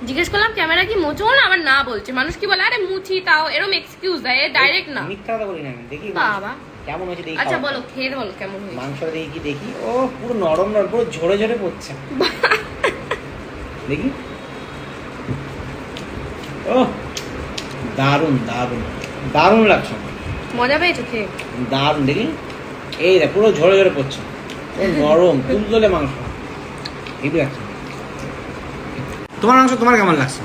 জিজ্ঞেস করলাম ক্যামেরা কি মোচো না, আবার না বলছে। মানুষ কি বলে আরে মুছি, তাও এরকম এক্সকিউজ দেয়, ডাইরেক্ট না। মিথ্যা কথা বলি না আমি, দেখি বাবা কেমন হয়েছে দেখি। আচ্ছা বলো, খেয়ে বলো কেমন হয়েছে। মাংস দেখি কি দেখি, ও পুরো নরম নরম, পুরো ঝরে ঝরে পড়ছে। দেখি, ও দারুন দারুন দারুন লাগছে, মজা পেয়েছো খেয়ে? দারুন। দেখি এই দেখ, পুরো ঝরে ঝরে পড়ছে, পুরো নরম তুলতুলে মাংস, এই লাগছে। তোমার মাংস তোমার কেমন লাগছে?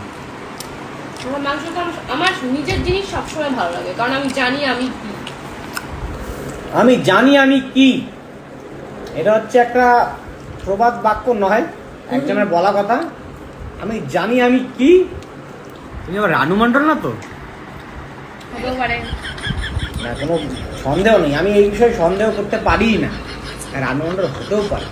আমার মাংসটা আমার নিজের জিনিস সবসময় ভালো লাগে, কারণ আমি জানি আমি কি। আমি জানি আমি কি, এটা হচ্ছে একটা প্রবাদ বাক্য নয়, একজনের বলা কথা। আমি জানি আমি কি। তুমি আবার রানু মণ্ডল না তো? হতেও পারে। না, কোনো সন্দেহ নেই, আমি এই বিষয়ে সন্দেহ করতে পারি না। রানু মণ্ডল হতেও পারে।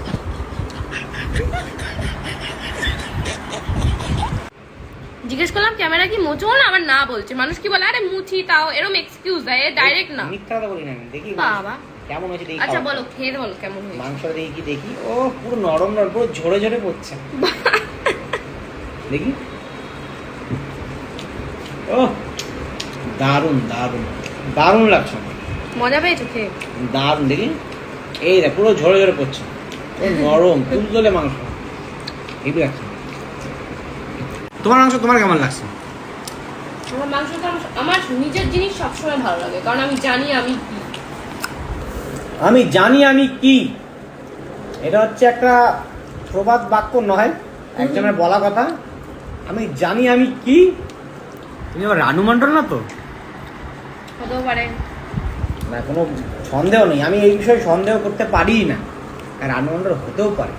জিজ্ঞেস করলাম ক্যামেরা কি মোচো না, আবার না বলছে। মানুষ কি বলে আরে মুছি, তাও এরকম এক্সকিউজ দেয়, ডাইরেক্ট না। মিথ্যা কথা বলি না আমি, দেখি বাবা কেমন হয়েছে দেখি। আচ্ছা বলো, খেয়ে বলো কেমন হয়েছে। মাংস দেখি কি দেখি, ও পুরো নরম নরম, পুরো ঝরে ঝরে পড়ছে। দেখি, ও দারুন দারুন দারুন লাগছে, মজা পেয়েছো খেয়ে? দারুন। দেখি এই দেখ, পুরো ঝরে ঝরে পড়ছে, পুরো নরম তুলতুলে মাংস, এই লাগছে। তোমার মাংস তোমার কেমন লাগছে? আমার মাংসটা আমার নিজের জিনিস সবসময় ভালো লাগে, কারণ আমি জানি আমি কি। আমি জানি আমি কি, এটা হচ্ছে একটা প্রবাদ বাক্য নয়, একজনের বলা কথা। আমি জানি আমি কি। তুমি আবার রানু মণ্ডল না তো? হতেও পারে। না, কোনো সন্দেহ নেই, আমি এই বিষয়ে সন্দেহ করতে পারি না। রানু মণ্ডল হতেও পারে।